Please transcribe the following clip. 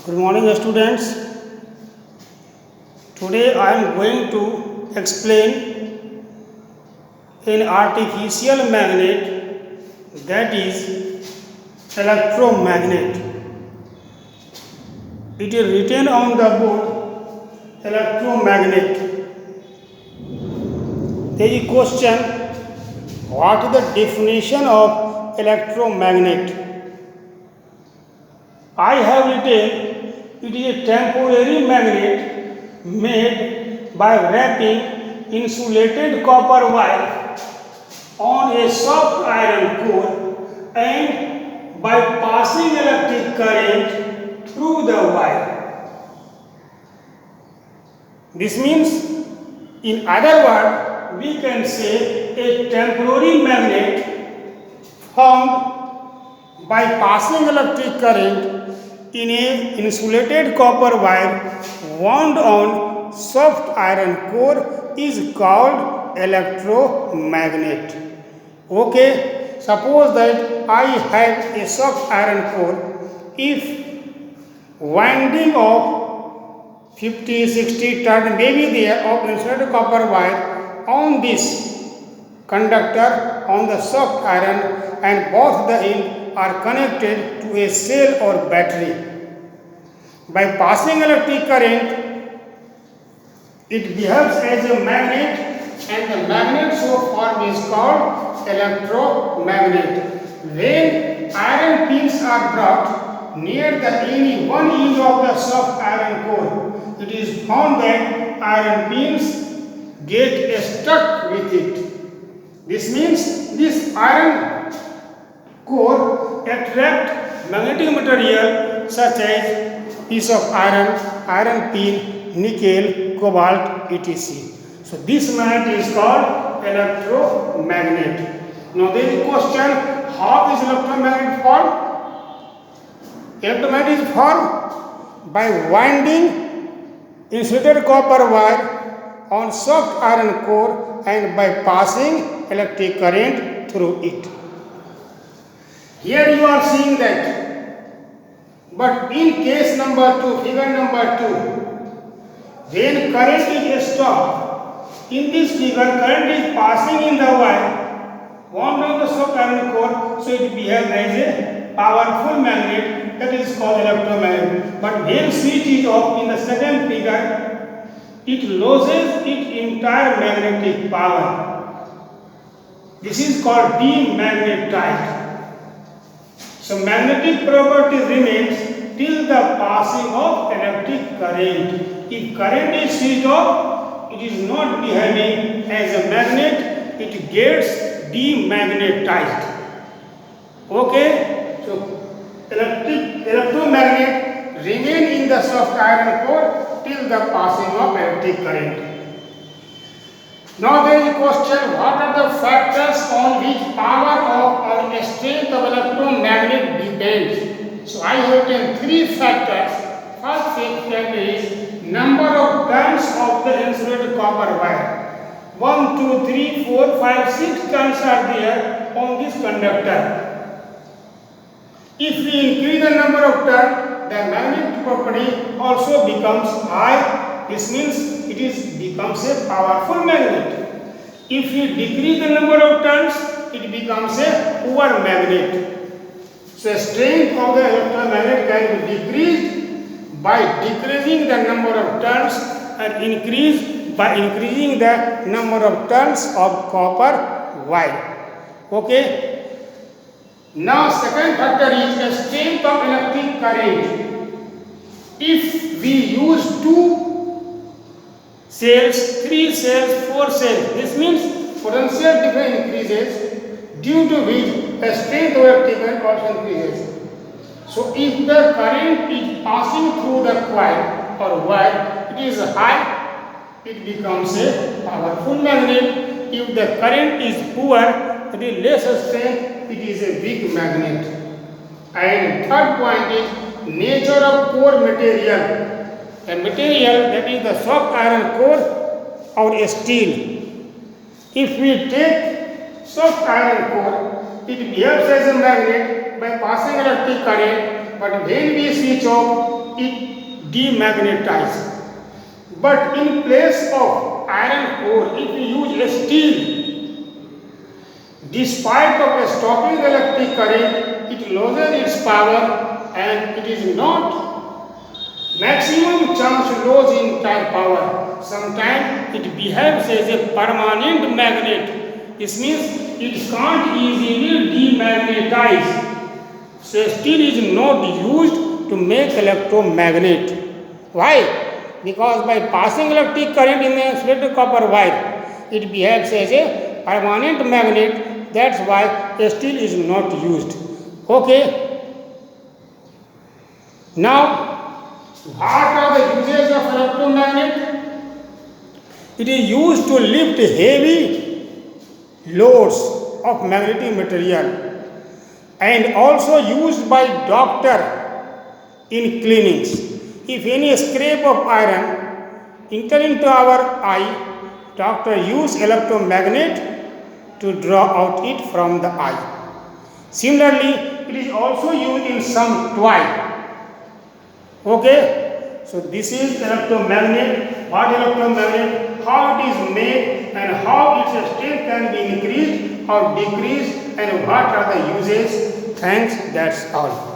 Good morning, students. Today I am going to explain an artificial magnet, that is electromagnet. It is written on the board electromagnet. There is a question: what is the definition of electromagnet? I have written it is a temporary magnet made by wrapping insulated copper wire on a soft iron core and by passing electric current through the wire. This means, in other words, we can say a temporary magnet formed by passing electric current in a insulated copper wire wound on soft iron core is called electromagnet. Okay, suppose that I have a soft iron core. If winding of 50, 60 turn may be there of insulated copper wire on this conductor on the soft iron, and both the ends are connected to a cell or battery. By passing electric current, it behaves as a magnet, and the magnet so formed is called electromagnet. When iron pins are brought near any one edge of the soft iron core, it is found that iron pins get stuck with it. This means this iron core attract magnetic material such as piece of iron, iron pin, nickel, cobalt, etc. So this magnet is called electromagnet. Now there is a question: how is electromagnet formed? Electromagnet is formed by winding insulated copper wire on soft iron core and by passing electric current through it. Here you are seeing that. But in case number 2, figure number 2, when current is stopped, in this figure current is passing in the wire wound on the soft iron core, so it behaves as a powerful magnet, that is called electromagnet. But when switch is off in the second figure, it loses its entire magnetic power. This is called demagnetized. So magnetic property remains till the passing of electric current. If current is switched off, it is not behaving as a magnet, it gets demagnetized. Okay, so electromagnet remain in the soft iron core till the passing of electric current. Now there is a question: what are the factors on which power of or strength of electromagnet depends? So I have taken 3 factors. First factor is number of turns of the insulated copper wire. 1, 2, 3, 4, 5, 6 turns are there on this conductor. If we increase the number of turns, the magnetic property also becomes high. This means it becomes a powerful magnet. If we decrease the number of turns, it becomes a poor magnet. So strength of the electromagnet can be decreased by decreasing the number of turns and increased by increasing the number of turns of copper wire. Okay. Now second factor is the strength of electric current. If we use 2 cells, 3 cells, 4 cells, this means potential difference increases, due to which the strength of electric current also increases. So if the current is passing through the coil or wire, it is high, it becomes a powerful magnet. If the current is poor, it is less strength, it is a weak magnet. And third point is nature of core material. A material, that is the soft iron core or steel. If we take soft iron core, it behaves as a magnet by passing electric current, but when we switch off, it demagnetizes. But in place of iron ore, if we use a steel, despite of stopping the electric current, it loses its power and it is not maximum chance losing type power. Sometimes it behaves as a permanent magnet. This means it can't easily demagnetize. So steel is not used to make electromagnet. Why? Because by passing electric current in a split copper wire, it behaves as a permanent magnet. That's why steel is not used. Okay. Now, what are the uses of electromagnet? It is used to lift heavy loads of magnetic material and also used by doctor in cleanings. If any scrap of iron enter into our eye, doctor use electromagnet to draw out it from the eye. Similarly, it is also used in some toy. Okay, so this is electromagnet. What electromagnet? How it is made and how its strength can be increased or decreased and what are the uses. Thanks, that's all.